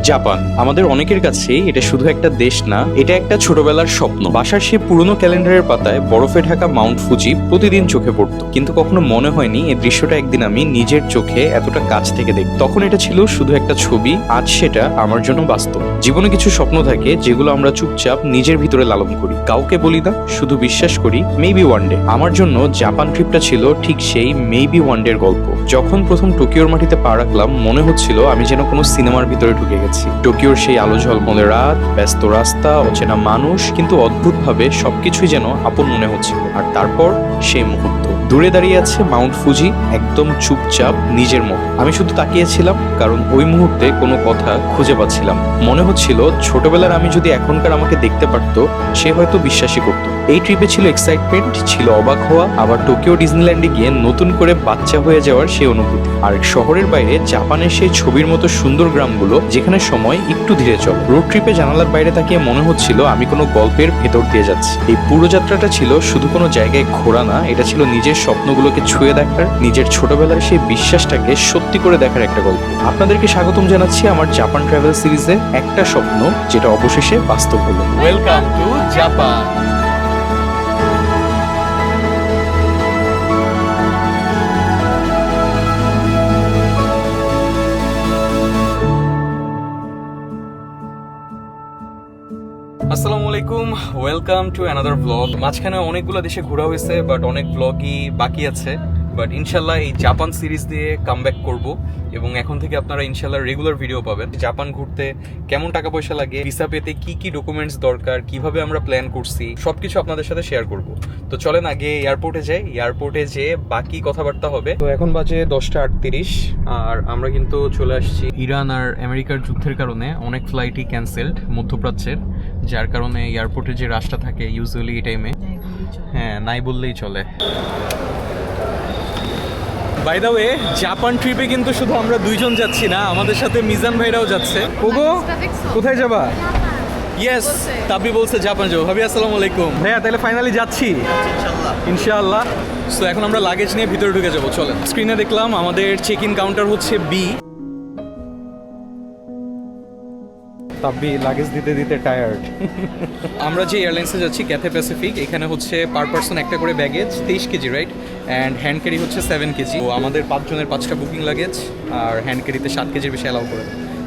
Japan আমাদের অনেকের কাছে এটা শুধু একটা দেশ না, এটা একটা ছোটবেলার স্বপ্ন। বাসার সেই পুরনো ক্যালেন্ডারের পাতায় বরফে ঢাকা মাউন্ট ফুজি প্রতিদিন চোখে পড়তো, কিন্তু কখনো মনে হয়নি এই দৃশ্যটা একদিন আমি নিজের চোখে এতটা কাছ থেকে দেখব। তখন এটা ছিল শুধু একটা ছবি, আজ সেটা আমার জন্য বাস্তব। জীবনে কিছু স্বপ্ন থাকে যেগুলো আমরা চুপচাপ নিজের ভিতরে লালন করি, কাউকে বলি না, শুধু বিশ্বাস করি মেবি ওয়ান ডে। আমার জন্য জাপান ট্রিপটা ছিল ঠিক সেই মেবি ওয়ান ডের গল্প। যখন প্রথম টোকিওর মাটিতে পা রাখলাম মনে হচ্ছিল আমি যেন কোনো সিনেমার ভিতরে ঢুকে গেছি। টোকিওর সেই আলো ঝলমলে রাত, ব্যস্ত রাস্তা, অচেনা মানুষ, কিন্তু অদ্ভুতভাবে সবকিছুই যেন আপন মনে হচ্ছিল। আর তারপর সেই মুহূর্ত, দূরে দাঁড়িয়ে আছে মাউন্ট ফুজি, একদম চুপচাপ নিজের মতো। আমি শুধু তাকিয়েছিলাম, কারণ ওই মুহূর্তে কোনো কথা খুঁজে পাচ্ছিলাম। মনে হচ্ছিল ছোটবেলার আমি যদি এখনকার আমাকে দেখতে পারতো, সে হয়তো বিশ্বাসই করতো। এই ট্রিপে ছিল এক্সাইটমেন্ট, ছিল অবাক হওয়া, আবার টোকিও ডিজনিল্যান্ডে গিয়ে নতুন করে বাচ্চা হয়ে যাওয়ার সেই অনুভূতি। আর শহরের বাইরে জাপানের সেই ছবির মতো সুন্দর গ্রামগুলো, যেখানে সময় একটু ধীরে চলে। রোড ট্রিপে জানালার বাইরে তাকিয়ে মনে হচ্ছিল আমি কোনো গল্পের ভেতর দিয়ে যাচ্ছি। এই পুরো যাত্রাটা ছিল শুধু কোনো জায়গায় ঘোরা না, এটা ছিল নিজের স্বপ্নগুলোকে ছুঁয়ে দেখার, নিজের ছোটবেলার সেই বিশ্বাসটাকে সত্যি করে দেখার একটা গল্প। আপনাদেরকে স্বাগতম জানাচ্ছি আমার জাপান ট্রাভেল সিরিজে, একটা স্বপ্ন যেটা অবশেষে বাস্তব হলো। Welcome to Japan. আসসালামু আলাইকুম, ওয়েলকাম টু অ্যানাদার ব্লগ। মাঝখানে অনেকগুলো দেশে ঘোরা হয়েছে, বাট অনেক ব্লগই বাকি আছে। বাট ইনশাল্লাহ এই জাপান সিরিজ দিয়ে কামব্যাক করব, এবং এখন থেকে আপনারা ইনশাল্লাহ রেগুলার ভিডিও পাবেন। জাপান ঘুরতে কেমন টাকা পয়সা লাগে, ভিসা পেতে কি কি ডকুমেন্টস দরকার, কিভাবে আমরা প্ল্যান করছি, সবকিছু আপনাদের সাথে শেয়ার করব। তো চলেন আগে এয়ারপোর্টে যাই, এয়ারপোর্টে যেয়ে বাকি কথাবার্তা হবে। তো এখন বাজে 10:38 আর আমরা কিন্তু চলে আসছি। ইরান আর আমেরিকার যুদ্ধের কারণে অনেক ফ্লাইটই ক্যান্সেলড মধ্যপ্রাচ্যের, যার কারণে এয়ারপোর্টের যে রাশটা থাকে ইউজুয়ালি এই টাইমে, হ্যাঁ নাই বললেই চলে। বাই দ্য ওয়ে, জাপান ট্রিপে কিন্তু শুধু আমরা দুইজন যাচ্ছি না, আমাদের সাথে মিজান ভাইরাও যাচ্ছে। ওগো, কোথায় যাবা? ইয়েস, তাবি বলছে জাপান যাবো। ভাবি আসসালামু আলাইকুম। ভাইয়া তাহলে ফাইনালি যাচ্ছি ইনশাআল্লাহ। সো এখন আমরা লাগেজ নিয়ে ভিতরে ঢুকে যাবো। চলেন। স্ক্রিনে দেখলাম আমাদের চেক ইন কাউন্টার হচ্ছে বি। তাব্বি লাগেজ দিতে দিতে টায়ার্ড। আমরা যে এয়ারলাইন্সে যাচ্ছি ক্যাথে প্যাসিফিক, এখানে হচ্ছে পার পার্সন একটা করে baggage, 23 KG right, and hand carry হচ্ছে 7 কেজি। তো আমাদের 5 জনের 5টা বুকিং লাগেজ, আর হ্যান্ড ক্যারিতে 7 কেজির বেশি অ্যালাউ করে।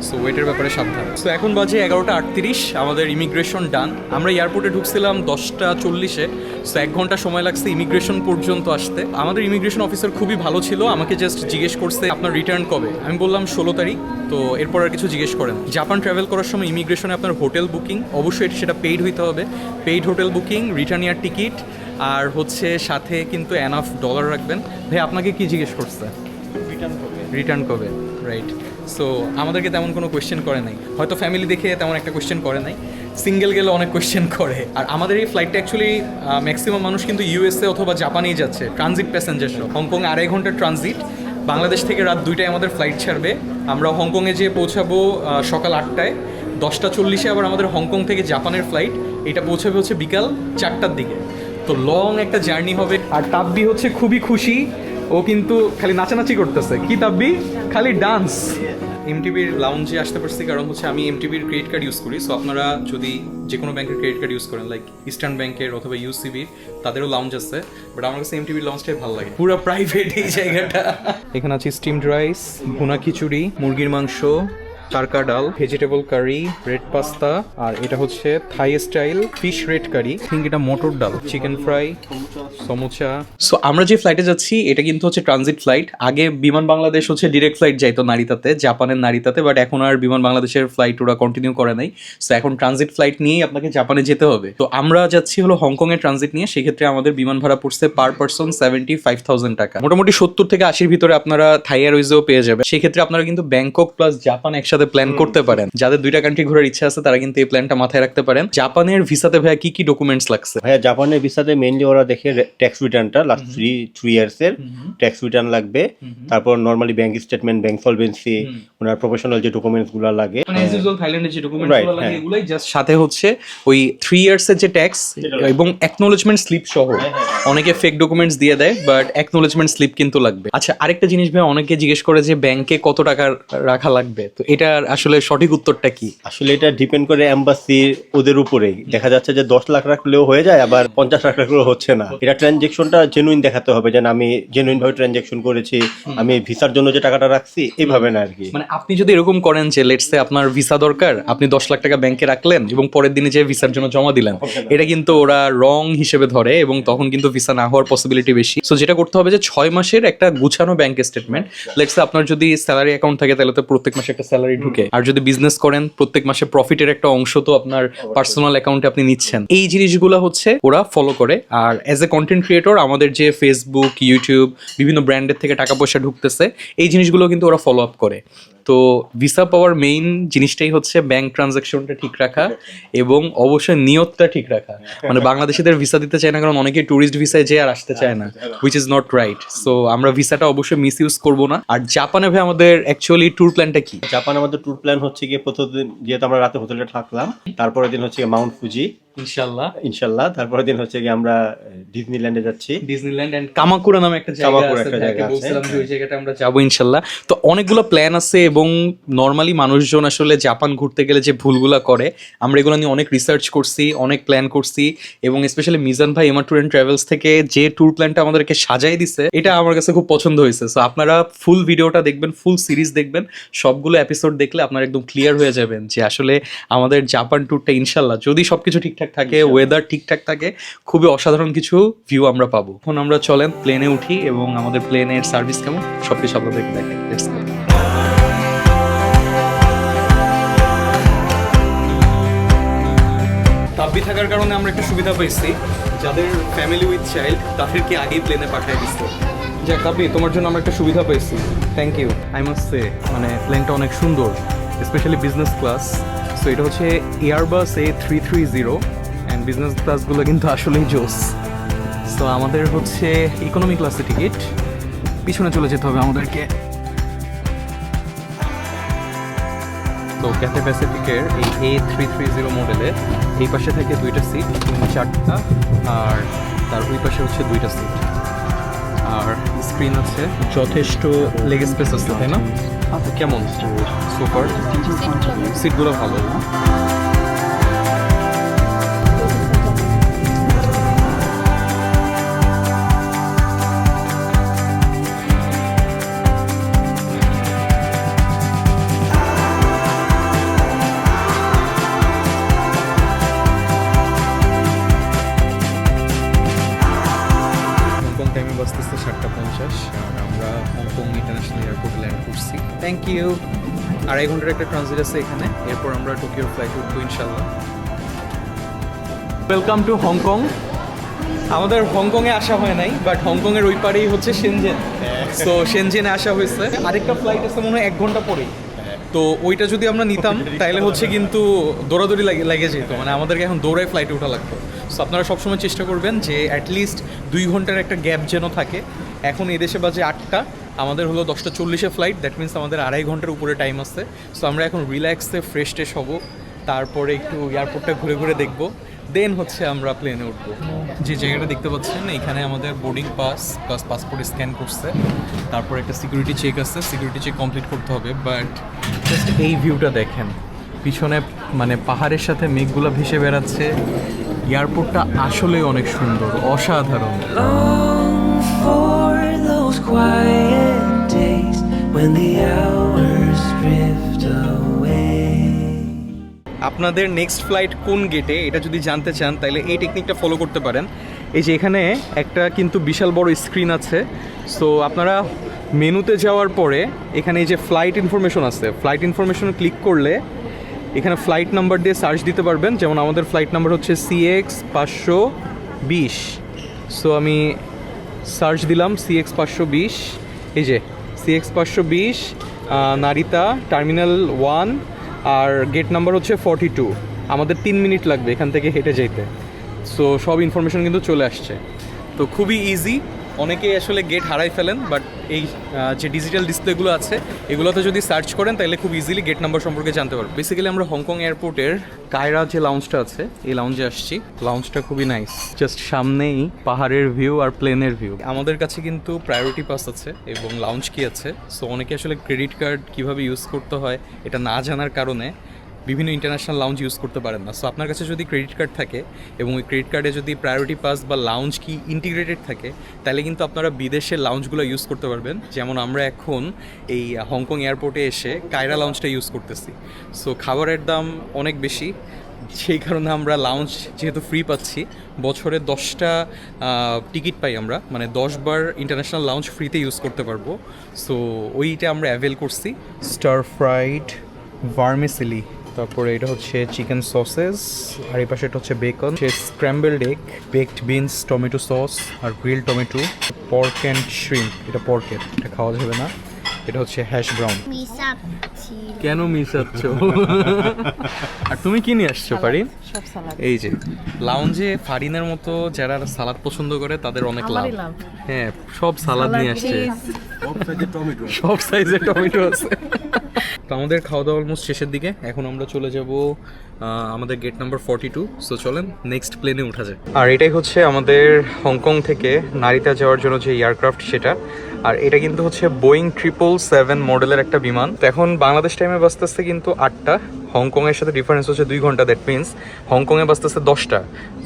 সো ওয়েটের ব্যাপারে সাবধান। সো এখন বাজে 11:38, আমাদের ইমিগ্রেশন ডান। আমরা এয়ারপোর্টে ঢুকছিলাম 10:40-এ, সো 1 ঘন্টা সময় লাগছে ইমিগ্রেশন পর্যন্ত আসতে। আমাদের ইমিগ্রেশন অফিসার খুবই ভালো ছিল, আমাকে জাস্ট জিজ্ঞেস করছে আপনার রিটার্ন কবে। আমি বললাম 16 তারিখ। তো এরপর আর কিছু জিজ্ঞেস করেন। জাপান ট্রাভেল করার সময় ইমিগ্রেশনে আপনার হোটেল বুকিং অবশ্যই সেটা পেইড হইতে হবে। Paid hotel booking, return air ticket, আর হচ্ছে সাথে কিন্তু এনাফ ডলার রাখবেন। ভাই আপনাকে কি জিজ্ঞেস করছে? রিটার্ন কবে, রাইট। সো আমাদেরকে তেমন কোনো কোয়েশ্চেন করে নাই, হয়তো ফ্যামিলি দেখে তেমন একটা কোয়েশ্চেন করে নাই, সিঙ্গেল গেলে অনেক কোয়েশ্চেন করে। আর আমাদের এই ফ্লাইটটা অ্যাকচুয়ালি ম্যাক্সিমাম মানুষ কিন্তু ইউএসএ অথবা জাপানেই যাচ্ছে, ট্রানজিট প্যাসেঞ্জার সহ। হংকং 2.5 ঘন্টার ট্রানজিট, বাংলাদেশ থেকে রাত 2টায় আমাদের ফ্লাইট ছাড়বে। আমরা হংকংয়ে যেয়ে পৌঁছাবো সকাল 8টায়। 10:40-এ আবার আমাদের হংকং থেকে জাপানের ফ্লাইট, এটা পৌঁছাবে হচ্ছে বিকাল 4টার দিকে। তো লং একটা জার্নি হবে। আর তাব্বি হচ্ছে খুবই খুশি, ও কিন্তু খালি নাচানাচি করতেছে। কি তাব্বি? খালি ডান্স। এমটিবির লাউঞ্জে আসতে পারছি কারণ হচ্ছে আমি এমটিবির ক্রেডিট কার্ড ইউজ করি। সো আপনারা যদি যে কোনো ব্যাংকের ক্রেডিট কার্ড ইউজ করেন, লাইক ইস্টার্ন ব্যাংকের অথবা ইউসিবির, তাদেরও লাউঞ্জ আছে, বাট আমার কাছে এমটিবির লাউঞ্জটাই ভালো লাগে, পুরো প্রাইভেট এই জায়গাটা। এখানে আছে স্টিমড রাইস, ভুনা খিচুড়ি, মুরগির মাংস, টারকা ডাল, ভেজিটেবল কারি, রেড পাস্তা, আর এটা হচ্ছে থাই স্টাইল ফিশ রেড কারি, থিঙ্ক এটা মটর ডাল, চিকেন ফ্রাই, সমোসা। সো আমরা যে ফ্লাইটে যাচ্ছি এটা কিন্তু হচ্ছে ট্রানজিট ফ্লাইট। আগে বিমান বাংলাদেশ হচ্ছে ডিরেক্ট ফ্লাইট যাইতো নারিতাতে, জাপানের নারিতাতে, বাট এখন আর বিমান বাংলাদেশের ফ্লাইট ওরা কন্টিনিউ করে নাই। সো এখন ট্রানজিট ফ্লাইট নিয়েই আপনাকে জাপানে যেতে হবে। তো আমরা যাচ্ছি হলো হংকং এর ট্রানজিট নিয়ে, সেক্ষেত্রে আমাদের বিমান ভাড়া পড়ছে পার পার্সন 75,000 টাকা। মোটামুটি 70 থেকে 80-র ভিতরে আপনারা থাই এয়ারওয়েজেও পেয়ে যাবে। সেক্ষেত্রে আপনারা কিন্তু ব্যাংকক প্লাস জাপান একসাথে প্ল্যান করতে পারেন। যাদের 2টা কান্ট্রি ঘোরার ইচ্ছা আছে তারা কিন্তু এই প্ল্যানটা মাথায় রাখতে পারেন। জাপানের ভিসাতে ভাইয়া কি কি ডকুমেন্টস লাগছে? ভাইয়া জাপানের ভিসাতে মেইনলি ওরা দেখে ট্যাক্স রিটার্নটা, লাস্ট 3 ইয়ার্স এর ট্যাক্স রিটার্ন লাগবে। তারপর normally bank statement, bank solvency, ওনার প্রফেশনাল যে ডকুমেন্টস গুলো লাগে, মানে অ্যাজ ইউজুয়াল থাইল্যান্ডের যে ডকুমেন্টস গুলো লাগে এগুলাই জাস্ট। সাথে হচ্ছে ওই 3 ইয়ার্স এর যে ট্যাক্স এবং অ্যাকনোলেজমেন্ট স্লিপ সহ। অনেকে ফেক ডকুমেন্টস দিয়ে দেয়, বাট অ্যাকনোলেজমেন্ট স্লিপ কিন্তু লাগবে। আচ্ছা, আরেকটা জিনিস ভাই, অনেকে জিজ্ঞেস করে যে ব্যাংকে কত টাকা রাখা লাগবে, তো এটা এটার আসলে সঠিক উত্তরটা কি? আসলে এটা ডিপেন্ড করে এম্বাসির ওদের উপরেই। দেখা যাচ্ছে যে 10 লাখ রাখলেও হয়ে যায়, আবার 50 লাখ রাখলেও হচ্ছে না। এটা ট্রানজেকশনটা জেনুইন দেখাতে হবে, যে আমি জেনুইন ভাবে ট্রানজেকশন করেছি, আমি ভিসার জন্য যে টাকাটা রাখছি এইভাবে না আর কি। মানে আপনি যদি এরকম করেন যে লেটস সে আপনার ভিসা দরকার, আপনি 10 লাখ টাকা ব্যাংকে রাখলেন এবং পরের দিনে যে ভিসার জন্য জমা দিলেন, এটা কিন্তু ওরা রং হিসেবে ধরে এবং তখন কিন্তু ভিসা না হওয়ার পসিবিলিটি বেশি। সো যেটা করতে হবে যে 6 মাসের একটা গুছানো ব্যাংক স্টেটমেন্ট। লেটস সে আপনার যদি স্যালারি অ্যাকাউন্ট থাকে তাহলে তো প্রত্যেক মাসে একটা স্যালারি ঢুকে, আর যদি বিজনেস করেন প্রত্যেক মাসে প্রফিটের একটা অংশ তো আপনার পার্সোনাল অ্যাকাউন্টে আপনি নিচ্ছেন। এই জিনিসগুলো হচ্ছে ওরা ফলো করে। আর অ্যাজ এ কন্টেন্ট ক্রিয়েটর আমাদের যে ফেসবুক, ইউটিউব, বিভিন্ন ব্র্যান্ডের থেকে টাকা পয়সা ঢুকতেছে, এই জিনিসগুলো কিন্তু ওরা ফলো আপ করে। তো ভিসা পাওয়ার মেইন জিনিসটাই হচ্ছে ব্যাংক ট্রানজাকশনটা ঠিক রাখা এবং অবশ্যই নিয়তটা ঠিক রাখা। মানে বাংলাদেশিদের ভিসা দিতে চায় না কারণ অনেকে ট্যুরিস্ট ভিসায় যে আর আসতে চায় না, which is not right. So আমরা ভিসাটা অবশ্যই মিস ইউজ করবো না। আর জাপানে ভাই আমাদের অ্যাকচুয়ালি ট্যুর প্ল্যানটা কি? জাপান আমাদের ট্যুর প্ল্যান হচ্ছে গিয়ে প্রথম দিন যেহেতু আমরা রাতে হোটেলে থাকলাম, তারপরের দিন হচ্ছে মাউন্ট ফুজি ইনশাল্লাহ, তারপরের দিন হচ্ছে গিয়ে আমরা ডিজনিল্যান্ডে যাচ্ছি। ডিজনিল্যান্ড এন্ড কামাকুরা নামে একটা জায়গা আছে, বলছিলাম যে ওই জায়গাটা আমরা যাবো ইনশাল্লাহ। তো অনেকগুলো প্ল্যান আছে এবং নর্মালি মানুষজন আসলে জাপান ঘুরতে গেলে যে ভুলগুলো করে, আমরা এগুলো নিয়ে অনেক রিসার্চ করছি, অনেক প্ল্যান করছি এবং স্পেশালি মিজান ভাই এমআর ট্যুর এন্ড ট্রাভেলস থেকে যে ট্যুর প্ল্যানটা আমাদেরকে সাজাই দিছে, এটা আমার কাছে খুব পছন্দ হয়েছে। সো আপনারা ফুল ভিডিওটা দেখবেন, ফুল সিরিজ দেখবেন, সবগুলো এপিসোড দেখলে আপনারা একদম ক্লিয়ার হয়ে যাবেন যে আসলে আমাদের জাপান ট্যুরটা ইনশাল্লাহ যদি সবকিছু ঠিকঠাক থাকে, ওয়েদার ঠিকঠাক থাকে, খুবই অসাধারণ কিছু ভিউ আমরা পাবো। এখন আমরা চলেন প্লেনে উঠি এবং আমাদের প্লেনের সার্ভিস কেমন সবকিছু আপনাদেরকে দেখাই। Let's go. তাব্বি থাকার কারণে আমরা একটু সুবিধা পেয়েছি, যাদের ফ্যামিলি উইথ চাইল্ড তাদেরকে আগেই প্লেনে পাঠিয়ে দিচ্ছে। যাক তাব্বি, তোমার জন্য আমরা একটা সুবিধা পেয়েছি, thank you. I must say মানে প্লেনটা অনেক সুন্দর, স্পেশালি বিজনেস ক্লাস। সো এটা হচ্ছে এয়ারবাস A330 অ্যান্ড বিজনেস ক্লাসগুলো কিন্তু আসলেই জোস। সো আমাদের হচ্ছে ইকোনমি ক্লাসে টিকিট, পিছনে চলে যেতে হবে আমাদেরকে। তো ক্যাথে প্যাসিফিকের এই A330 মডেলের এই পাশে থেকে 2টা সিট, 4টা, আর তার ওই পাশে হচ্ছে 2টা সিট, আর স্ক্রিন আছে, যথেষ্ট লেগ স্পেস আছে, তাই না? কেমন সুপার, সিটগুলো ভালো। টাইমে বাসতেছে 7:50 আর আমরা হংকং ইন্টারন্যাশনাল এয়ারপোর্টে ল্যান্ড করছি। Thank you. 2.5 ঘন্টার একটা ট্রানজিট আছে এখানে, এরপর আমরা টোকিওর ফ্লাইট উঠবো ইনশাল্লাহ। Welcome to Hong Kong. আমাদের হংকংয়ে আসা হয় নাই, বাট হংকংয়ের ওই পারেই হচ্ছে শেনজেন। তো শেনজেনে আসা হয়েছে, আরেকটা ফ্লাইট আছে মনে হয় 1 ঘন্টা পরেই। তো ওইটা যদি আমরা নিতাম তাহলে হচ্ছে কিন্তু দৌড়াদৌড়ি লেগে যেত, মানে আমাদেরকে এখন দৌড়ায় ফ্লাইটে ওঠা লাগতো। সো আপনারা সবসময় চেষ্টা করবেন যে অ্যাটলিস্ট 2 ঘন্টার একটা গ্যাপ যেন থাকে। এখন এদেশে বাজে 8টা, আমাদের হলো 10:40 ফ্লাইট, দ্যাট মিনস আমাদের 2.5 ঘন্টার উপরে টাইম আছে। সো আমরা এখন রিল্যাক্সে ফ্রেশ ট্রেশ হবো, তারপরে একটু এয়ারপোর্টটা ঘুরে ঘুরে দেখবো, দেন হচ্ছে আমরা প্লেনে উঠবো। যে জায়গাটা দেখতে পাচ্ছেন এখানে আমাদের boarding pass plus passport scan করছে, তারপর একটা সিকিউরিটি চেক আছে, সিকিউরিটি চেক কমপ্লিট করতে হবে। বাট জাস্ট এই ভিউটা দেখেন, পিছনে মানে পাহাড়ের সাথে মেঘগুলো ভেসে বেড়াচ্ছে, এয়ারপোর্টটা আসলেই অনেক সুন্দর, অসাধারণ। Quiet days when the hours drift away. আপনাদের নেক্সট ফ্লাইট কোন গেটে এটা যদি জানতে চান তাহলে এই টেকনিকটা ফলো করতে পারেন। এই যে এখানে একটা কিন্তু বিশাল বড় স্ক্রিন আছে। সো আপনারা মেনুতে যাওয়ার পরে এখানে এই যে ফ্লাইট ইনফরমেশন আছে, ফ্লাইট ইনফরমেশন ক্লিক করলে এখানে ফ্লাইট নাম্বার দিয়ে সার্চ দিতে পারবেন। যেমন আমাদের ফ্লাইট নাম্বার হচ্ছে CX520। সো আমি সার্চ দিলাম CX520, এই যে CX520 নারিতা টার্মিনাল 1 আর গেট নাম্বার হচ্ছে 42। আমাদের 3 মিনিট লাগবে এখান থেকে হেঁটে যেতে। সো সব ইনফরমেশন কিন্তু চলে আসছে, তো খুবই ইজি। অনেকেই আসলে গেট হারাই ফেলেন, বাট এই যে ডিজিটাল ডিসপ্লেগুলো আছে এগুলোতে যদি সার্চ করেন তাহলে খুব ইজিলি গেট নাম্বার সম্পর্কে জানতে পারবেন। বেসিক্যালি আমরা হংকং এয়ারপোর্টের কায়রা যে লাউঞ্জটা আছে এই লাউঞ্জে আসছি। লাউঞ্জটা খুবই নাইস, জাস্ট সামনেই পাহাড়ের ভিউ আর প্লেনের ভিউ। আমাদের কাছে কিন্তু প্রায়োরিটি পাস আছে এবং লাউঞ্জ কি আছে, সো অনেকে আসলে ক্রেডিট কার্ড কীভাবে ইউজ করতে হয় এটা না জানার কারণে বিভিন্ন ইন্টারন্যাশনাল লাউঞ্জ ইউজ করতে পারেন না। সো আপনার কাছে যদি ক্রেডিট কার্ড থাকে এবং ওই ক্রেডিট কার্ডে যদি প্রায়োরিটি পাস বা লাউঞ্জ কি ইন্টিগ্রেটেড থাকে তাহলে কিন্তু আপনারা বিদেশের লাউঞ্জগুলো ইউজ করতে পারবেন। যেমন আমরা এখন এই হংকং এয়ারপোর্টে এসে কায়রা লাউঞ্জটা ইউজ করতেছি। সো খাবারের দাম অনেক বেশি, সেই কারণে আমরা লাউঞ্জ যেহেতু ফ্রি পাচ্ছি, বছরে 10টা টিকিট পাই আমরা, মানে 10 বার ইন্টারন্যাশনাল লাউঞ্জ ফ্রিতে ইউজ করতে পারবো। সো ওইটা আমরা অ্যাভেল করছি। স্টার ফ্রাইড ভার্মিসেলি, তারপরে এটা হচ্ছে চিকেন সসেস, আর এই পাশে এটা হচ্ছে bacon, scrambled egg, baked beans, tomato sauce আর grill tomato, pork and shrimp. এটা পর্কের, এটা খাওয়া যাবে না। এটা হচ্ছে হ্যাশ ব্রাউন। কেন মিশাচ্ছ? আর তুমি কি নিয়ে আসছো ফারিন? সব সালাদ। এই যে লাউঞ্জে ফারিনের মতো যারা সালাদ পছন্দ করে তাদের অনেক লাভ। আমারই লাভ। হ্যাঁ, সব সালাদ নিয়ে আসছে, Cheese, সব সাইজের টমেটো আছে। তো আমাদের খাওয়া দাওয়া অলমোস্ট শেষের দিকে, এখন আমরা চলে যাব আমাদের গেট নাম্বার 42। সো চলেন নেক্সট প্লেনে উঠা যায়। আর এটাই হচ্ছে আমাদের হংকং থেকে নারিতা যাওয়ার জন্য যে এয়ারক্রাফট সেটা। আর এটা কিন্তু হচ্ছে বোয়িং 777 মডেলের একটা বিমান। তো এখন বাংলাদেশ টাইমে বাজতেছে কিন্তু 8টা, হংকংয়ের সাথে ডিফারেন্স হচ্ছে 2 ঘন্টা। দ্যাট মিনস হংকংয়ে বাজতেছে 10টা।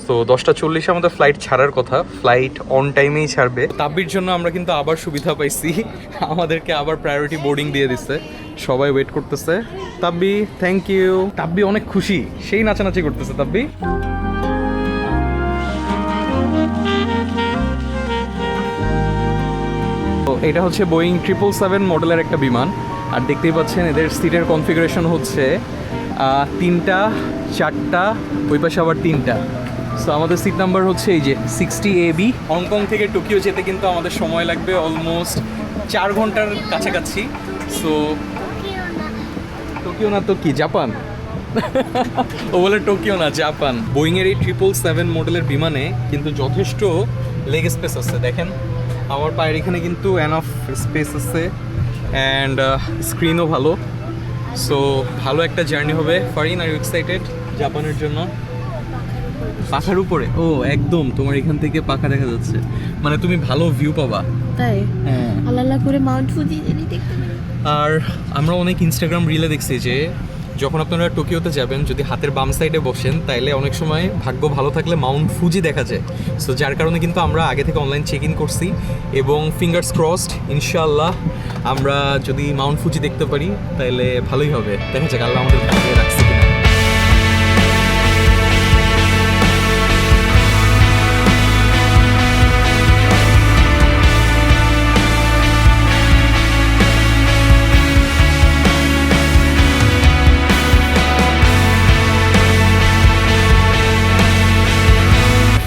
তো 10:40 আমাদের ফ্লাইট ছাড়ার কথা, ফ্লাইট অন টাইমেই ছাড়বে। তাব্বির জন্য আমরা কিন্তু আবার সুবিধা পাইছি, আমাদেরকে আবার প্রায়োরিটি বোর্ডিং দিয়ে দিচ্ছে, সবাই ওয়েট করতেছে। তাব্বি, থ্যাংক ইউ। তাব্বি অনেক খুশি, সেই নাচানাচি করতেছে তাব্বি। তো এটা হচ্ছে বোয়িং 777 মডেলের একটা বিমান। আর দেখতেই পাচ্ছেন এদের সিটের কনফিগারেশন হচ্ছে 3টা, 4টা, ওই পাশে আবার 3টা। সো আমাদের সিট নাম্বার হচ্ছে এই যে 60AB। হংকং থেকে টোকিও যেতে কিন্তু আমাদের সময় লাগবে অলমোস্ট 4 ঘন্টার কাছাকাছি। সো টোকিও না তো কি, জাপান? ও বলে টোকিও না, জাপান। বোয়িংয়ের এই 777 মডেলের বিমানে কিন্তু যথেষ্ট লেগ স্পেস আছে। দেখেন আমার পায়ের এখানে কিন্তু এনাফ স্পেস আছে, অ্যান্ড স্ক্রিনও ভালো। সো ভালো একটা জার্নি হবে। ফারিন, আর ইউ এক্সাইটেড জাপানের জন্য? পাখার উপরে? ও একদম, তোমার এখান থেকে পাখা দেখা যাচ্ছে, মানে তুমি ভালো ভিউ পাবা। তাই হ্যাঁ। আল্লাহ করে মাউন্ট ফুজি দেখতে পারি। আর আমরা অনেক ইনস্টাগ্রাম রিলে দেখছি যে যখন আপনারা টোকিওতে যাবেন, যদি হাতের বাম সাইডে বসেন তাইলে অনেক সময় ভাগ্য ভালো থাকলে মাউন্ট ফুজি দেখা যায়। সো যার কারণে কিন্তু আমরা আগে থেকে অনলাইন চেক ইন করছি এবং ফিঙ্গার্স ক্রসড, ইনশাআল্লাহ আমরা যদি মাউন্ট ফুজি দেখতে পারি তাহলে ভালোই হবে। দেখা যাক আল্লাহ আমাদের ভাগ্যে রাখছে কিনা।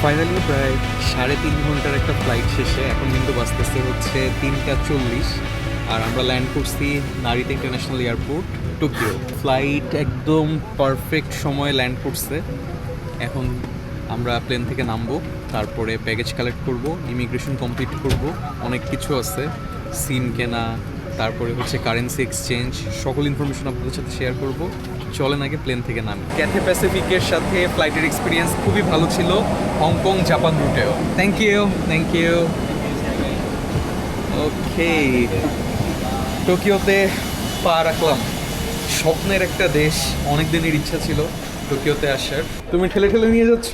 ফাইনালি প্রায় 3.5 ঘন্টার একটা ফ্লাইট শেষে এখন কিন্তু বাজতেছে হচ্ছে 3টা 40, আর আমরা ল্যান্ড করছি Narita international airport, Tokyo. Flight একদম পারফেক্ট সময়ে ল্যান্ড করছে। এখন আমরা প্লেন থেকে নামবো, তারপরে ব্যাগেজ কালেক্ট করব, ইমিগ্রেশন কমপ্লিট করব, অনেক কিছু আছে, সিম কেনা, তারপরে হচ্ছে কারেন্সি এক্সচেঞ্জ, সকল ইনফরমেশন আপনাদের সাথে শেয়ার করব। চলেন আগে প্লেন থেকে নামি। ক্যাথে প্যাসিফিকের সাথে ফ্লাইটের এক্সপিরিয়েন্স খুবই ভালো ছিল, হংকং জাপান রুটেও। Thank you, thank you. Okay, টোকিওতে পা রাখলাম। স্বপ্নের একটা দেশ, অনেক দিনের ইচ্ছা ছিল টোকিওতে আসার। তুমি ঠেলে ঠেলে নিয়ে যাচ্ছ?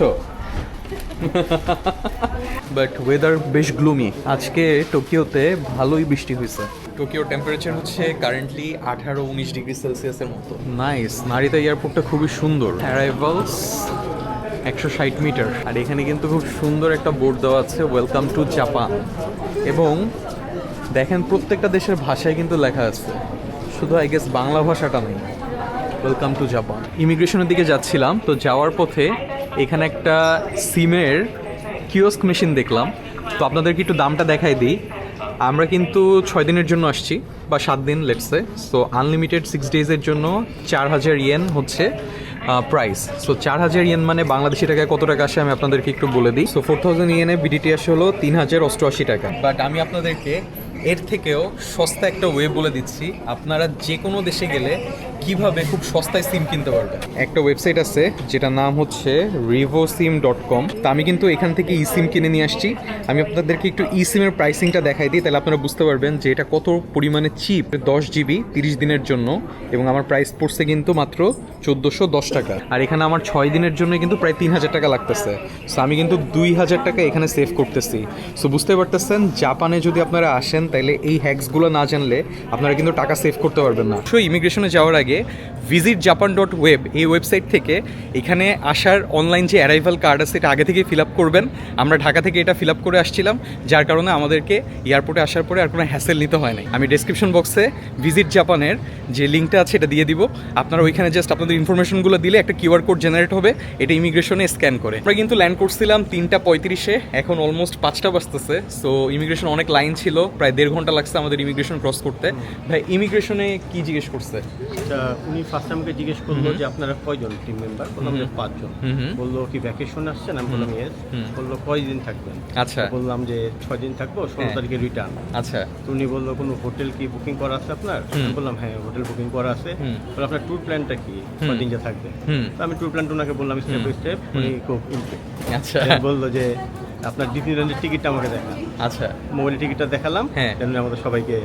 বাট ওয়েদার বেশ গ্লুমি। আজকে টোকিওতে ভালোই বৃষ্টি হয়েছে। টোকিওর টেম্পারেচার হচ্ছে কারেন্টলি 18-19 ডিগ্রি সেলসিয়াসের মতো। নাইস। নারিতা এয়ারপোর্টটা খুবই সুন্দর। Arrivals 160 metre. আর এখানে কিন্তু খুব সুন্দর একটা বোর্ড দেওয়া আছে, ওয়েলকাম টু জাপান। এবং দেখেন প্রত্যেকটা দেশের ভাষায় কিন্তু লেখা আছে, শুধু আই গেস বাংলা ভাষাটা নেই। Welcome to Japan. ইমিগ্রেশনের দিকে যাচ্ছিলাম, তো যাওয়ার পথে এখানে একটা সিমের কিওস্ক মেশিন দেখলাম। তো আপনাদেরকে একটু দামটা দেখাই দিই। আমরা কিন্তু 6 দিনের জন্য আসছি, বা 7 দিন লেটসে। সো আনলিমিটেড 6 ডেজের জন্য 4000 ইয়েন হচ্ছে প্রাইস। সো 4000 ইয়েন মানে বাংলাদেশি টাকায় কত টাকা আসে আমি আপনাদেরকে একটু বলে দিই। সো 4000 ইয়েনে বিডিটি আসে হলো 3088 টাকা। বাট আমি আপনাদেরকে এর থেকেও সস্তা একটা ওয়ে বলে দিচ্ছি, আপনারা যে কোনো দেশে গেলে কিভাবে খুব সস্তায় সিম কিনতে পারবেন। একটা ওয়েবসাইট আছে যেটার নাম হচ্ছে revosim.com। তা আমি কিন্তু এখান থেকে ই সিম কিনে নিয়ে আসছি। আমি আপনাদেরকে একটু ই সিমের প্রাইসিংটা দেখাই দিই, তাহলে আপনারা বুঝতে পারবেন যে এটা কত পরিমাণে চিপ। 10 জিবি 30 দিনের জন্য, এবং আমার প্রাইস পড়ছে কিন্তু মাত্র 1410 টাকা। আর এখানে আমার 6 দিনের জন্য কিন্তু প্রায় 3000 টাকা লাগতেছে। সো আমি কিন্তু 2000 টাকা এখানে সেভ করতেছি। সো বুঝতে পারতেছেন জাপানে যদি আপনারা আসেন তাহলে এই হ্যাকসগুলো না জানলে আপনারা কিন্তু টাকা সেভ করতে পারবেন না। সো ইমিগ্রেশনে যাওয়ার আগে visitjapan.web এই ওয়েবসাইট থেকে এখানে আসার অনলাইন যে অ্যারাইভাল কার্ড আছে এটা আগে থেকে ফিল আপ করবেন। আমরা ঢাকা থেকে এটা ফিল আপ করে আসছিলাম, যার কারণে আমাদেরকে এয়ারপোর্টে আসার পরে আর কোনো হ্যাসেল নিতে হয় নাই। আমি ডেসক্রিপশন বক্সে ভিজিট জাপানের যে লিঙ্কটা আছে এটা দিয়ে দিব, আপনারা ওইখানে জাস্ট আপনাদের ইনফরমেশনগুলো দিলে একটা কিউআর কোড জেনারেট হবে, এটা ইমিগ্রেশনে স্ক্যান করে। আমরা কিন্তু ল্যান্ড করছিলাম 3:35-এ, এখন অলমোস্ট 5টা বাজতেছে। সো ইমিগ্রেশন অনেক লাইন ছিল, প্রায় 1.5 ঘন্টা লাগছে আমাদের ইমিগ্রেশন ক্রস করতে। ভাই ইমিগ্রেশনে কি জিজ্ঞেস করছে? উনি ফার্স্ট আমাকে জিজ্ঞেস করলো যে আপনারা কয়জন টিম মেম্বার, বললাম যে 5 জন। বললো কি ভ্যাকেশন আসছেন, আমি বললাম ইয়েস। বললো কয়দিন থাকবেন, আচ্ছা বললাম যে 6 দিন থাকবো, 16 তারিখে রিটার্ন। আচ্ছা, তো উনি বললো কোনো হোটেল কি বুকিং করা আছে আপনার? আমি বললাম হ্যাঁ হোটেল বুকিং করা আছে। বললো আপনার ট্যুর প্ল্যানটা কি, কয়দিন যে থাকবেন? তো আমি ট্যুর প্ল্যানটা ওনাকে বললাম স্টেপ বাই স্টেপ। উনি খুব আচ্ছা বললো যে আপনার ডিজনিল্যান্ডের টিকিটটা আমাকে দেখান। আচ্ছা, মোবাইলের টিকিটটা দেখালাম, হ্যাঁ। দেন আমাদের সবাইকে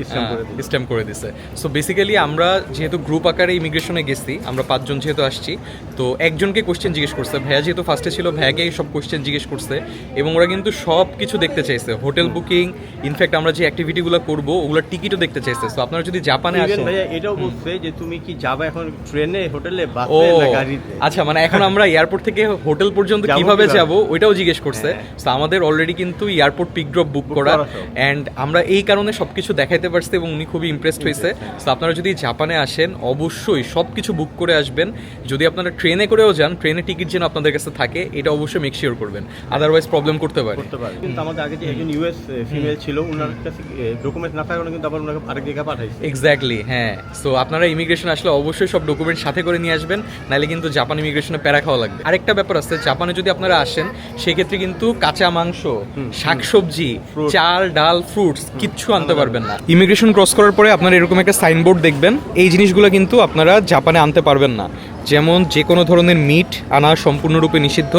স্ট্যাম্প করে দিল। স্ট্যাম্প করে দিছে। সো বেসিক্যালি আমরা যেহেতু গ্রুপ আকারে ইমিগ্রেশনে গেছি, আমরা 5 জন যেহেতু আসছি, তো একজনকে কোশ্চেন জিজ্ঞেস করছে। ভাইয়া যেহেতু ফার্স্টে ছিল, ভাইয়াকে সব কোশ্চেন জিজ্ঞেস করছে, এবং ওরা কিন্তু সব কিছু দেখতে চাইছে, হোটেল বুকিং, ইনফ্যাক্ট আমরা যে অ্যাক্টিভিটিগুলো করবো ওগুলোর টিকিটও দেখতে চাইছে। সো আপনারা যদি জাপানে Even আসেন, ভাইয়া এটাও বলছে যে তুমি কি যাবা এখন ট্রেনে, হোটেলে, ও বাসে না গাড়িতে? আচ্ছা, মানে এখন আমরা এয়ারপোর্ট থেকে হোটেল পর্যন্ত যাবো কিভাবে কিভাবে? যাব ওইটাও জিজ্ঞেস করছে। হ্যাঁ। তো আমাদের অলরেডি কিন্তু এয়ারপোর্ট পিক ড্রপ বুক করা, করা সব। অ্যান্ড আমরা এই কারণে সবকিছু দেখাইতে পারছি এবং উনি খুবই ইমপ্রেসড হয়েছে। তো আপনারা যদি জাপানে আসেন অবশ্যই সব কিছু বুক করে আসবেন। যদি আপনারা ট্রেনে করেও যান, ট্রেনের টিকিট যেন আপনাদের কাছে থাকে এটা অবশ্যই মেক শিওর করবেন, আদারওয়াইজ প্রবলেম করতে পারে। করতে পারে। কিন্তু আমাদের আগে যে একজন ইউএস ফিমেল ছিল, ওনার কাছে ডকুমেন্ট না থাকার কারণে কিন্তু আবার ওনাকে আরেক জায়গায় পাঠাইছে। এক্স্যাক্টলি, হ্যাঁ। সো আপনারা ইমিগ্রেশন আসলে অবশ্যই সব ডকুমেন্ট সাথে করে নিয়ে আসবেন, নাহলে কিন্তু জাপান ইমিগ্রেশনে প্যারা খাওয়া লাগবে। আরেকটা ব্যাপার আছে, জাপানে যদি আপনারা আসেন সেক্ষেত্রে কিন্তু কাঁচা মাংস, শাকসবজি, চাল, ডাল, ফ্রুটস কিচ্ছু আনতে পারবেন না। ইমিগ্রেশন ক্রস করার পরে আপনারা এরকম একটা সাইনবোর্ড দেখবেন, এই জিনিসগুলো কিন্তু আপনারা জাপানে আনতে পারবেন না। যেমন যে কোনো ধরনের মিট আনা সম্পূর্ণরূপে নিষিদ্ধ,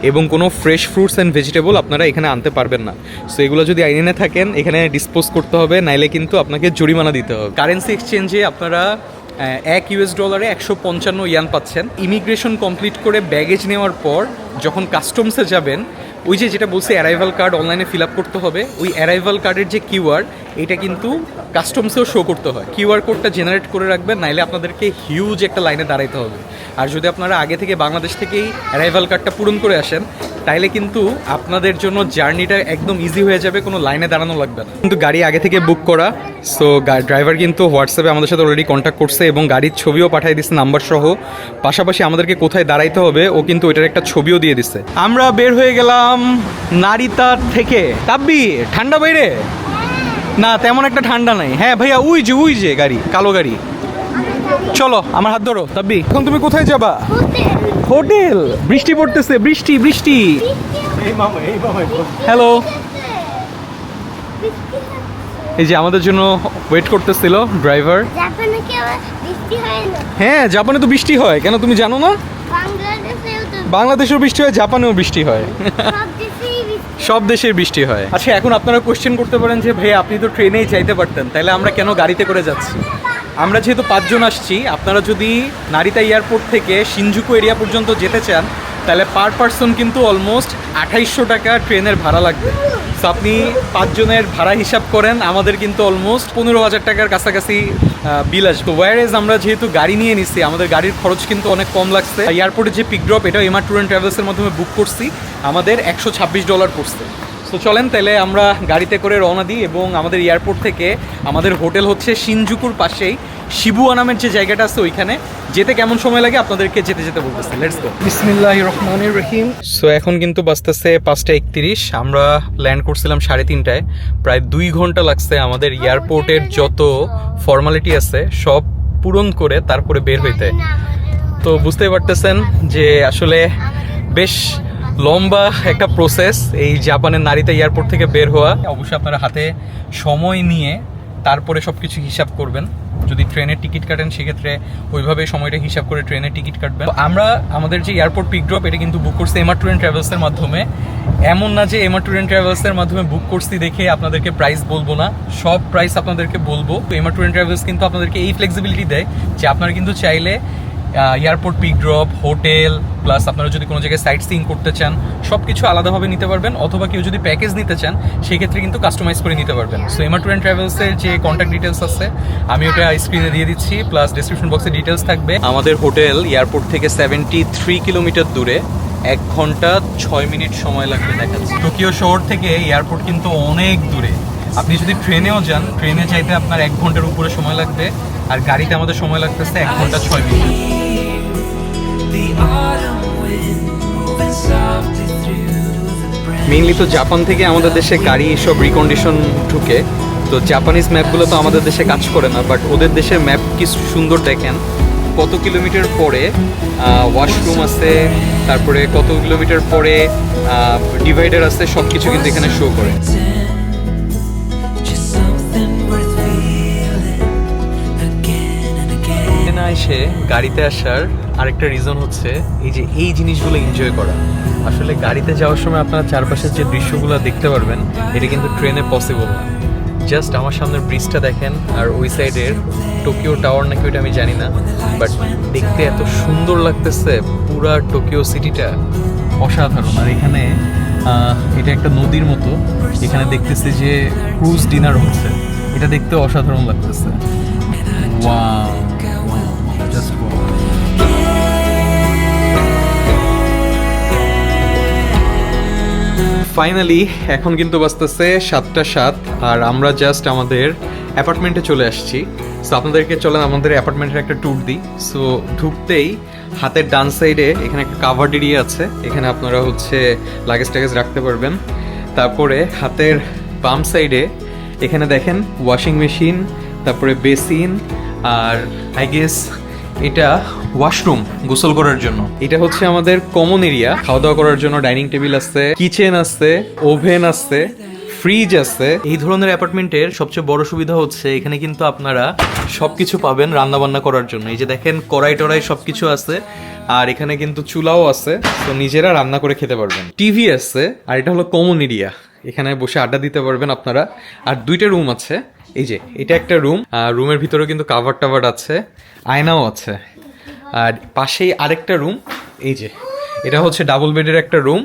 এবং কোনো ফ্রেশ ফ্রুটস অ্যান্ড ভেজিটেবল আপনারা এখানে আনতে পারবেন না। সো এগুলো যদি আইনে থাকেন এখানে ডিসপোজ করতে হবে, নাইলে কিন্তু আপনাকে জরিমানা দিতে হবে। কারেন্সি এক্সচেঞ্জে আপনারা $1 155 ইয়ান পাচ্ছেন। ইমিগ্রেশন কমপ্লিট করে ব্যাগেজ নেওয়ার পর যখন কাস্টমসে যাবেন, ওই যেটা বলছে অ্যারাইভাল কার্ড অনলাইনে ফিল আপ করতে হবে, ওই অ্যারাইভাল কার্ডের যে কিউআর এটা কিন্তু কাস্টমসেও শো করতে হয়। কিউআর কোডটা জেনারেট করে রাখবেন, নাইলে আপনাদেরকে হিউজ একটা লাইনে দাঁড়াইতে হবে। আর যদি আপনারা আগে থেকে বাংলাদেশ থেকেই অ্যারাইভাল কার্ডটা পূরণ করে আসেন, তাইলে কিন্তু আপনাদের জন্য জার্নিটা একদম ইজি হয়ে যাবে, কোনো লাইনে দাঁড়ানো লাগবে না। কিন্তু গাড়ি আগে থেকে বুক করা, সো ড্রাইভার কিন্তু হোয়াটসঅ্যাপে আমাদের সাথে অলরেডি কন্ট্যাক্ট করছে এবং গাড়ির ছবিও পাঠিয়ে দিচ্ছে নাম্বার সহ। পাশাপাশি আমাদেরকে কোথায় দাঁড়াইতে হবে ও কিন্তু ওইটার একটা ছবিও দিয়ে দিচ্ছে। আমরা বের হয়ে গেলাম নারিতা থেকে। তাব্বি ঠান্ডা বাইরে? না তেমন একটা ঠান্ডা নাই। হ্যাঁ ভাইয়া, ওই যে গাড়ি, কালো গাড়ি। চলো আমার হাত ধরো। তাব্বি এখন তুমি কোথায় যাবা? হোটেল। বৃষ্টি পড়তেছে, বৃষ্টি বৃষ্টি। এই মামা হ্যালো। এই যে আমাদের জন্য ওয়েট করতেছিল ড্রাইভার। জাপানে কি আবার বৃষ্টি হয় না? হ্যাঁ জাপানে তো বৃষ্টি হয়, কেন তুমি জানো না? বাংলাদেশেও তো বাংলাদেশেও বৃষ্টি হয়, জাপানেও বৃষ্টি হয়। সব দেশেই বৃষ্টি। সব দেশের বৃষ্টি হয়। আচ্ছা এখন আপনারা কোশ্চেন করতে পারেন যে ভাই আপনি তো ট্রেনেই যাইতে পারতেন, তাহলে আমরা কেন গাড়িতে করে যাচ্ছি? আমরা যেহেতু 5 জন আসছি, আপনারা যদি নারিতা এয়ারপোর্ট থেকে শিনজুকু এরিয়া পর্যন্ত যেতে চান তাহলে পার পারসন কিন্তু অলমোস্ট 2800 টাকা ট্রেনের ভাড়া লাগবে। সো আপনি 5 জনের ভাড়া হিসাব করেন, আমাদের কিন্তু অলমোস্ট 15,000 টাকার কাছাকাছি বিল আসবে। ওয়ারেজ আমরা যেহেতু গাড়ি নিয়ে নিচ্ছি, আমাদের গাড়ির খরচ কিন্তু অনেক কম লাগছে। এয়ারপোর্টে যে পিক ড্রপ এটাও এমআর ট্যুর অ্যান্ড ট্রাভেলসের মাধ্যমে বুক করছি, আমাদের $126 পড়ছে। তো চলেন তাহলে আমরা গাড়িতে করে রওনা দিই, এবং আমাদের এয়ারপোর্ট থেকে আমাদের হোটেল হচ্ছে শিনজুকুর পাশেই শিবুয়া নামের যে জায়গাটা আছে ওইখানে। যেতে কেমন সময় লাগে আপনাদেরকে যেতে যেতে বলতেছি। Let's go. বিসমিল্লাহির রহমানির রহিম। সো এখন কিন্তু বাজতেছে 5:31। আমরা ল্যান্ড করছিলাম 3:30টায়। প্রায় 2 ঘন্টা লাগছে আমাদের এয়ারপোর্টের যত ফর্মালিটি আছে সব পূরণ করে তারপরে বের হইতে। তো বুঝতেই পারতেছেন যে আসলে বেশ লম্বা একটা প্রসেস এই জাপানের নারিতা এয়ারপোর্ট থেকে বের হওয়া। অবশ্যই আপনারা হাতে সময় নিয়ে তারপরে সব কিছু হিসাব করবেন। যদি ট্রেনের টিকিট কাটেন সেক্ষেত্রে ওইভাবে সময়টা হিসাব করে ট্রেনের টিকিট কাটবেন। আমরা আমাদের যে এয়ারপোর্ট পিক ড্রপ এটা কিন্তু বুক করছি এমআর ট্যুর অ্যান্ড ট্রাভেলসের মাধ্যমে। এমন না যে এমআর ট্যুর অ্যান্ড ট্রাভেলসের মাধ্যমে বুক করছি দেখে আপনাদেরকে প্রাইস বলবো না, সব প্রাইস আপনাদেরকে বলবো। তো এমআর ট্যুর অ্যান্ড ট্রাভেলস কিন্তু আপনাদেরকে এই ফ্লেক্সিবিলিটি দেয় যে আপনারা কিন্তু চাইলে airport pick drop, hotel, plus আপনারা যদি কোনো জায়গায় সাইট সিইং করতে চান সব কিছু আলাদাভাবে নিতে পারবেন, অথবা কেউ যদি প্যাকেজ নিতে চান সেক্ষেত্রে কিন্তু কাস্টমাইজ করে নিতে পারবেন। সো এমআর ট্যুর অ্যান্ড ট্রাভেলসের যে কন্ট্যাক্ট ডিটেলস আছে আমি ওটা স্ক্রিনে দিয়ে দিচ্ছি, প্লাস ডিসক্রিপশন বক্সে ডিটেলস থাকবে। আমাদের হোটেল এয়ারপোর্ট থেকে 73 কিলোমিটার দূরে, 1 ঘন্টা 6 মিনিট সময় লাগবে দেখাচ্ছে। টোকিও শহর থেকে এয়ারপোর্ট কিন্তু অনেক দূরে। আপনি যদি ট্রেনেও যান, ট্রেনে যাইতে আপনার 1 ঘন্টার উপরে সময় লাগবে, আর গাড়িতে আমাদের সময় লাগতেছে 1 ঘন্টা 6 minute. The autumn wind moving softly through the branches. Mainly তো জাপান থেকে আমাদের দেশে গাড়ি এসব রিকন্ডিশন ঢুকে, তো জাপানিজ ম্যাপগুলো তো আমাদের দেশে কাজ করে না, বাট ওদের দেশের ম্যাপ কি সুন্দর দেখেন। কত কিলোমিটার পরে ওয়াশরুম আছে, তারপরে কত কিলোমিটার পরে ডিভাইডার আছে, সব কিছু কিন্তু এখানে শো করে। Just something worth feeling again and again. না এসে গাড়িতে আসার আরেকটা রিজন হচ্ছে এই জিনিসগুলো এনজয় করা। আসলে গাড়িতে যাওয়ার সময় আপনারা চারপাশের যে দৃশ্যগুলো দেখতে পারবেন এটা কিন্তু ট্রেনে পসিবল না। জাস্ট আমার সামনের ব্রিজটা দেখেন, আর ওই সাইডের টোকিও টাওয়ার নাকি ওইটা আমি জানি না, বাট দেখতে এত সুন্দর লাগতেছে পুরা টোকিও সিটিটা, অসাধারণ। আর এখানে এটা একটা নদীর মতো, এখানে দেখতেছি যে ক্রুজ ডিনার হচ্ছে, এটা দেখতে অসাধারণ লাগতেছে। Wow, just wow. ফাইনালি এখন কিন্তু বাজতেছে 7:07 আর আমরা জাস্ট আমাদের অ্যাপার্টমেন্টে চলে আসছি। সো আপনাদেরকে চলেন আমাদের অ্যাপার্টমেন্টের একটা ট্যুর দিই। সো ঢুকতেই হাতের ডান সাইডে এখানে একটা কাভার্ড এরিয়া আছে, এখানে আপনারা হচ্ছে লাগেজ টাগেজ রাখতে পারবেন। তারপরে হাতের বাম সাইডে এখানে দেখেন ওয়াশিং মেশিন, তারপরে বেসিন, আর আই গেস এটা ওয়াশরুম গোসল করার জন্য। এটা হচ্ছে আমাদের কমন এরিয়া, খাওয়া দাওয়া করার জন্য ডাইনিং টেবিল আছে, কিচেন আছে, ওভেন আছে, ফ্রিজ আছে। এই ধরনের অ্যাপার্টমেন্টের সবচেয়ে বড় সুবিধা হচ্ছে এখানে কিন্তু আপনারা সবকিছু পাবেন রান্না বান্না করার জন্য। এই যে দেখেন কড়াই টড়াই সবকিছু আছে, আর এখানে কিন্তু চুলাও আছে, তো নিজেরা রান্না করে খেতে পারবেন। টিভি আছে, আর এটা হলো কমন এরিয়া, এখানে বসে আড্ডা দিতে পারবেন আপনারা। আর 2টা রুম আছে, এই যে এটা একটা রুম, আর রুমের ভিতরেও কিন্তু কাভার টাভার আছে, আয়নাও আছে। আর পাশেই আরেকটা রুম, এই যে এটা হচ্ছে ডাবল বেডের একটা রুম,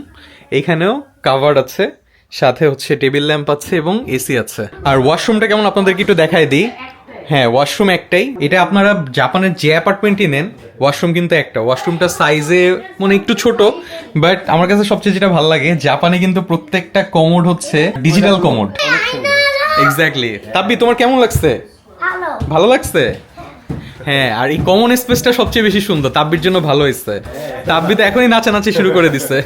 এইখানেও কাভার আছে, সাথে হচ্ছে টেবিল ল্যাম্প আছে এবং এসি আছে। আর ওয়াশরুমটা কেমন আপনাদেরকে একটু দেখাই দিই। হ্যাঁ, ওয়াশরুম একটাই। এটা আপনারা জাপানের যে অ্যাপার্টমেন্টই নেন ওয়াশরুম কিন্তু একটা। ওয়াশরুমটা সাইজে মানে একটু ছোট, বাট আমার কাছে সবচেয়ে যেটা ভালো লাগে জাপানে কিন্তু প্রত্যেকটা কমোড হচ্ছে ডিজিটাল কমোড। এক্স্যাক্টলি। তাব্বি তোমার কেমন লাগছে? ভালো লাগছে? হ্যাঁ, আর এই কমন স্পেসটা সবচেয়ে বেশি সুন্দর, তাব্বির জন্য ভালো হয়েছে। তাব্বি তো এখনই নাচানাচি শুরু করে দিছে।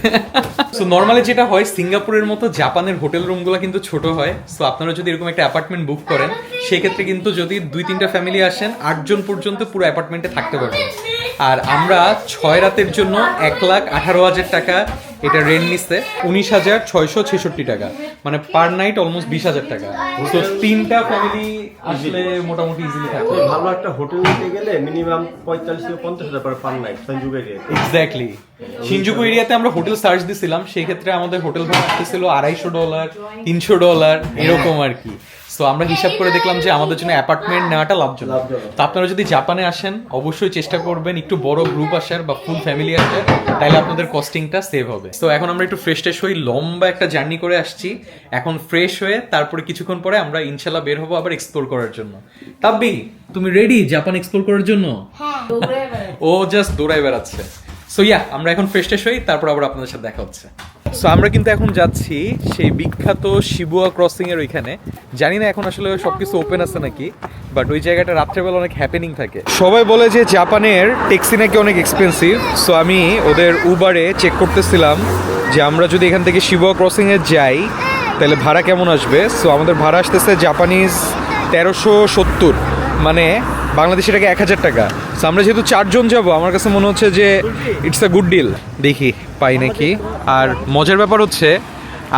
সো নর্মালি যেটা হয় সিঙ্গাপুরের মতো জাপানের হোটেল রুমগুলো কিন্তু ছোট হয়। সো আপনারা যদি এরকম একটা অ্যাপার্টমেন্ট বুক করেন সেক্ষেত্রে কিন্তু যদি 2-3টা ফ্যামিলি আসেন 8 জন পর্যন্ত পুরো অ্যাপার্টমেন্টে থাকতে পারবেন। আর আমরা 6 রাতের জন্য 1,18,000 টাকা এটা রেন্ট নিচ্ছে, 19,666 টাকা, মানে পার নাইট অলমোস্ট 20,000 টাকা। তো 3টা ফ্যামিলি আসলে মোটামুটি ইজিলি থাকবে। ভালো একটা হোটেল নিতে গেলে মিনিমাম 45-50 হাজার পার নাইট সিনজুকু এরিয়াতে। এক্স্যাক্টলি। শিনজুকু এরিয়াতে আমরা হোটেল সার্চ দিছিলাম, সেই ক্ষেত্রে আমাদের হোটেল ভাড়া আসতেছিল $250, $300 এরকম আর কি। সো আমরা হিসাব করে দেখলাম যে আমাদের জন্য অ্যাপার্টমেন্ট নেওয়াটা লাভজনক। তো আপনারা যদি জাপানে আসেন অবশ্যই চেষ্টা করবেন একটু বড় গ্রুপ আসার বা ফুল ফ্যামিলি আসার, তাহলে আপনাদের কস্টিংটা সেভ হবে। তো এখন আমরা একটু ফ্রেশ ট্রেশ হই, লম্বা একটা জার্নি করে আসছি, এখন ফ্রেশ হয়ে তারপরে কিছুক্ষণ পরে আমরা ইনশাল্লাহ বের হবো আবার এক্সপ্লোর করার জন্য। তাব্বি তুমি রেডি জাপান এক্সপ্লোর করার জন্য? ও জাস্ট দৌড়াই বেড়াচ্ছে। সো আমরা এখন ফ্রেশ ট্রেশ হই, তারপর আবার আপনাদের সাথে দেখা হচ্ছে। সো আমরা কিন্তু এখন যাচ্ছি সেই বিখ্যাত শিবুয়া ক্রসিং এর ওইখানে। জানি না এখন আসলে সবকিছু ওপেন আছে নাকি, বাট ওই জায়গাটা রাত্রেবেলা অনেক হ্যাপেনিং থাকে। সবাই বলে যে জাপানের ট্যাক্সি নাকি অনেক এক্সপেন্সিভ। সো আমি ওদের উবারে চেক করতেছিলাম যে আমরা যদি এখান থেকে শিবুয়া ক্রসিং এ যাই তাহলে ভাড়া কেমন আসবে। সো আমাদের ভাড়া আসতেছে জাপানিজ 1370, মানে বাংলাদেশি টাকা 1,000 টাকা। সো So, আমরা যেহেতু 4 জন যাব, আমার কাছে মনে হচ্ছে যে ইটস আ গুড ডিল। দেখি পাই নাকি। আর মজার ব্যাপার হচ্ছে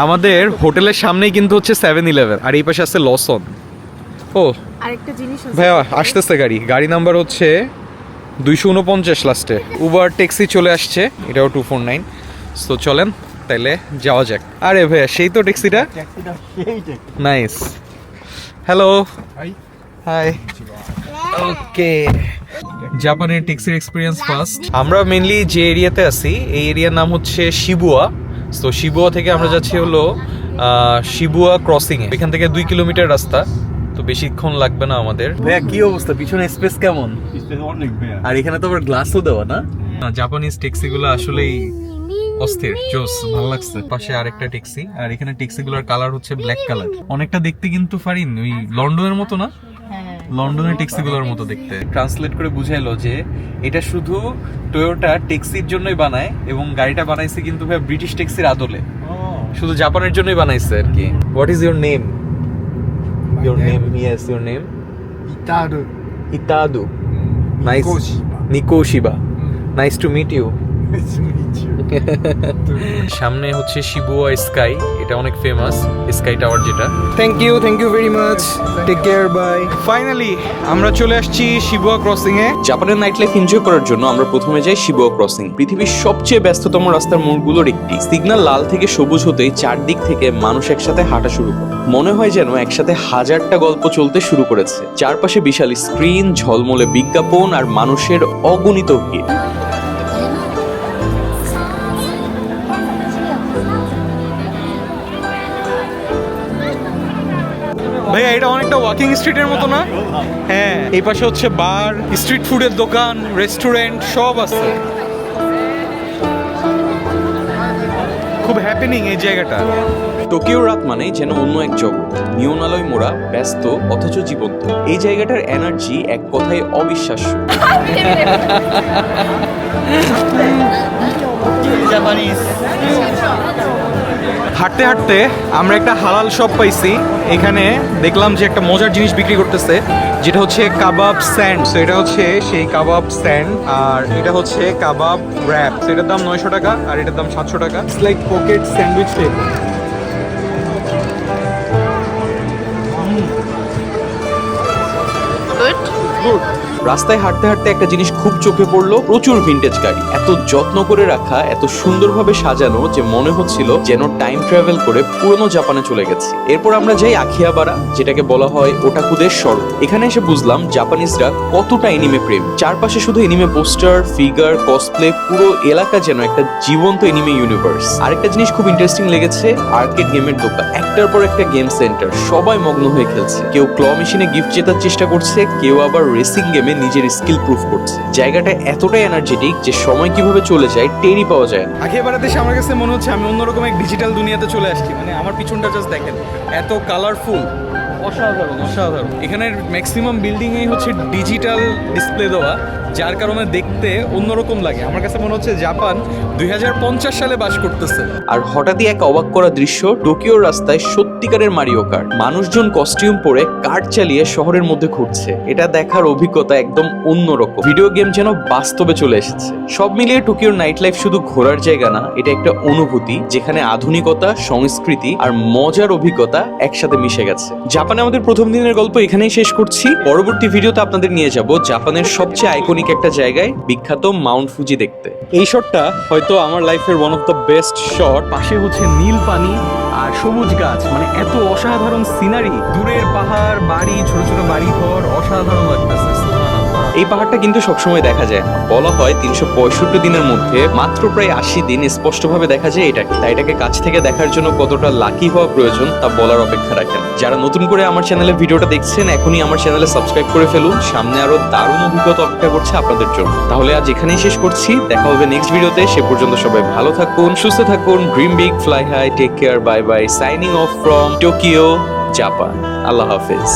আমাদের হোটেলের সামনেই কিন্তু হচ্ছে 7-Eleven, আর এই পাশে আছে লসন। ও আরেকটা জিনিস আছে। ভাইয়া আসতেছে গাড়ি নাম্বার হচ্ছে 249 লাস্টে। উবার ট্যাক্সি চলে আসছে, এটাও 249। সো চলেন তাইলে যাওয়া যাক। আরে ভাইয়া সেই তো ট্যাক্সিটা, নাইস। হ্যালো হাই, ওকে। জাপানের ট্যাক্সির এক্সপিরিয়েন্স ফার্স্ট। আমরা মেইনলি যে এরিয়াতে আছি এই এরিয়ার নাম হচ্ছে শিবুয়া। তো শিবুয়া থেকে আমরা যাচ্ছি হলো শিবুয়া ক্রসিং এ। এখান থেকে 2 কিলোমিটার রাস্তা, তো বেশিক্ষণ লাগবে না আমাদের। ভাইয়া কি অবস্থা, পিছনে স্পেস কেমন? আর এখানে তো আবার গ্লাসও দেওয়া না। জাপানিজ ট্যাক্সি গুলো আসলেই অস্থির, জোস, ভালো লাগছে। পাশে আরেকটা ট্যাক্সি, আর এখানে ট্যাক্সি গুলোর কালার হচ্ছে ব্ল্যাক কালার। অনেকটা দেখতে কিন্তু ফারিন ওই লন্ডনের মতো না? লন্ডনের ট্যাক্সি গুলোর মতো দেখতে। ট্রান্সলেট করে বুঝাইলো যে এটা শুধু টয়োটা ট্যাক্সির জন্যই বানায়, এবং গাড়িটা বানাইছে কিন্তু ভাই ব্রিটিশ ট্যাক্সির আদলে, শুধু জাপানের জন্যই বানাইছে আর কি। What is your name? Your name, yes, your name. Itadu. Nice. Nico Shiba. Nice to meet you. সামনে হচ্ছে শিবুয়া স্কাই, এটা অনেক ফেমাস স্কাই টাওয়ার যেটা। Thank you very much, take care, bye. Finally আমরা চলে আসছি শিবুয়া ক্রসিং এ। জাপানের night life enjoy করার জন্য আমরা প্রথমে যাই শিবুয়া ক্রসিং, পৃথিবীর সবচেয়ে ব্যস্ততম রাস্তার মোড়গুলোর একটি। সিগন্যাল লাল থেকে সবুজ হতেই চারদিক থেকে মানুষ একসাথে হাঁটা শুরু করে। মনে হয় যেন একসাথে হাজারটা গল্প চলতে শুরু করেছে। চারপাশে বিশাল স্ক্রিন, ঝলমলে বিজ্ঞাপন আর মানুষের অগণিত ভিড়। ভাইয়া এটা অনেকটা ওয়াকিং স্ট্রিটের মতো না? হ্যাঁ, এই পাশে হচ্ছে বার, স্ট্রিট ফুডের দোকান, রেস্টুরেন্ট সব আছে। খুব হ্যাপেনিং এই জায়গাটা। টোকিওর রাত মানে যেন অন্য এক জগৎ, নিয়ন আলোয় মোড়া, ব্যস্ত অথচ জীবন্ত। এই জায়গাটার এনার্জি এক কথায় অবিশ্বাস্য। হাঁটতে হাঁটতে আমরা একটা হালাল শপ পাইছি। এখানে দেখলাম যে একটা মজার জিনিস বিক্রি করতেছে, যেটা হচ্ছে কাবাব স্যান্ড। এটা হচ্ছে সেই কাবাব স্যান্ড, আর এটা হচ্ছে কাবাব র্যাপ। এটার দাম 900 টাকা আর এটার দাম 700 টাকা। It's like pocket sandwich type. রাস্তায় হাঁটতে হাঁটতে একটা জিনিস খুব চোখে পড়লো, প্রচুর ভিনটেজ গাড়ি, এত যত্ন করে রাখা, এত সুন্দরভাবে সাজানো যে মনে হচ্ছিল যেন টাইম ট্রাভেল করে পুরনো জাপানে চলে গেছি। এরপর আমরা যাই আখিহাবারা, যেটাকে বলা হয় ওটাকুদের স্বর্গ। এখানে এসে বুঝলাম জাপানিজরা কতটা এনিমে প্রেম। চারপাশে শুধু এনিমে পোস্টার, ফিগার, কসপ্লে, পুরো এলাকা যেন একটা জীবন্ত এনিমে ইউনিভার্স। আরেকটা জিনিস খুব ইন্টারেস্টিং লেগেছে, আর্কেড গেমের দোকান, একটার পর একটা গেম সেন্টার, সবাই মগ্ন হয়ে খেলছে। কেউ ক্ল মেশিনে গিফট জেতার চেষ্টা করছে, কেউ আবার রেসিং গেমে নিজের স্কিল প্রুফ করছে। জায়গাটা এতটাই এনার্জেটিক যে সময় কিভাবে চলে যায় টেরই পাওয়া যায় না। আখিহাবারাতে এসে আমার কাছে মনে হচ্ছে আমি অন্যরকম এক ডিজিটাল দুনিয়াতে চলে আসছি। মানে আমার পিছনটা জাস্ট দেখেন, এত কালারফুল, অসাধারণ অসাধারণ। এখানের ম্যাক্সিমাম বিল্ডিংই হচ্ছে ডিজিটাল ডিসপ্লে দেওয়া, যার কারণে দেখতে অন্যরকম লাগে। আমার কাছে মনে হচ্ছে জাপান 2050 সালে বাস করতেছে। আর হঠাৎই এক অবাক করা দৃশ্য, টোকিওর রাস্তায় সত্যিকারের মারিও কার্ট। মানুষজন কস্টিউম পরে কার্ট চালিয়ে শহরের মধ্যে ঘুরছে। এটা দেখার অভিজ্ঞতা একদম অন্যরকম, ভিডিও গেম যেন বাস্তবে চলে এসেছে। সব মিলিয়ে টোকিওর নাইট লাইফ শুধু ঘোরার জায়গা না, এটা একটা অনুভূতি যেখানে আধুনিকতা, সংস্কৃতি আর মজার অভিজ্ঞতা একসাথে মিশে গেছে। জাপানে আমাদের প্রথম দিনের গল্প এখানেই শেষ করছি। পরবর্তী ভিডিওতে আপনাদের নিয়ে যাব জাপানের সবচেয়ে আইকনিক একটা জায়গায়, বিখ্যাত মাউন্ট ফুজি দেখতে। এই শটটা হয়তো আমার লাইফের one of the best shot. পাশে হচ্ছে নীল পানি আর সবুজ গাছ, মানে এত অসাধারণ সিনারি, দূরের পাহাড়, বাড়ি, ছোট ছোট বাড়ি ঘর, অসাধারণ লাগতেছে। এই পাহাড়টা কিন্তু সবসময় দেখা যায় না। বলা হয় 365 দিনের মধ্যে মাত্র প্রায় 80 দিন স্পষ্টভাবে দেখা যায় এটাকে। তাই এটাকে কাছ থেকে দেখার জন্য কতটা লাকি হওয়া প্রয়োজন তা বলার অপেক্ষা রাখেন। যারা নতুন করে আমার চ্যানেলে ভিডিওটা দেখছেন, এখনই আমার চ্যানেলে সাবস্ক্রাইব করে ফেলুন। সামনে আরো দারুণ অভিজ্ঞতা অপেক্ষা করছে আপনাদের জন্য। তাহলে আজ এখানেই শেষ করছি, দেখা হবে নেক্সট ভিডিওতে। সে পর্যন্ত সবাই ভালো থাকুন, সুস্থ থাকুন, dream big, fly high, take care, bye bye, signing off from Tokyo, Japan. Allah হাফেজ।